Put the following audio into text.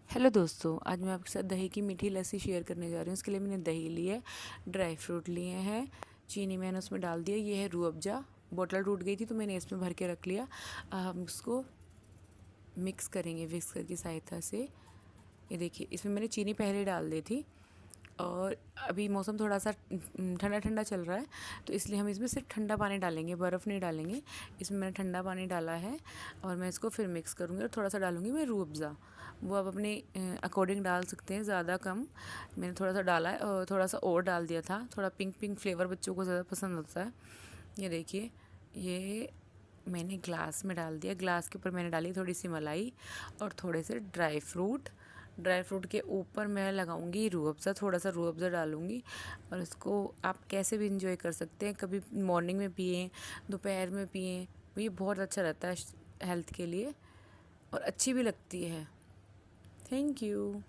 Hello दोस्तों, आज मैं आपके साथ दही की मीठी लस्सी शेयर करने जा रही हूँ। इसके लिए मैंने दही ली है, ड्राई फ्रूट लिए हैं, चीनी मैंने उसमें डाल दिया। ये है रूह अफ़ज़ा, बोतल टूट गई थी तो मैंने इसमें भर के रख लिया। हम उसको मिक्स करेंगे विस्कर की सहायता से। ये देखिए, इसमें मैंने चीनी पहले डाल दी थी और अभी मौसम थोड़ा सा ठंडा ठंडा चल रहा है, तो इसलिए हम इसमें सिर्फ ठंडा पानी डालेंगे, बर्फ़ नहीं डालेंगे। इसमें मैंने ठंडा पानी डाला है और मैं इसको फिर मिक्स करूँगी और थोड़ा सा डालूँगी मैं रूह अफ़ज़ा। वो आप अपने अकॉर्डिंग डाल सकते हैं, ज़्यादा कम। मैंने थोड़ा सा डाला है और थोड़ा सा और डाल दिया था। थोड़ा पिंक पिंक फ्लेवर बच्चों को ज़्यादा पसंद होता है। ये देखिए, ये मैंने ग्लास में डाल दिया। ग्लास के ऊपर मैंने डाली थोड़ी सी मलाई और थोड़े से ड्राई फ्रूट के ऊपर मैं लगाऊंगी रूह अफ़ज़ा, थोड़ा सा रूह अफ़ज़ा डालूंगी। और इसको आप कैसे भी इंजॉय कर सकते हैं। कभी मॉर्निंग में पिएं, दोपहर में पिएं, ये बहुत अच्छा रहता है हेल्थ के लिए और अच्छी भी लगती है। Thank you.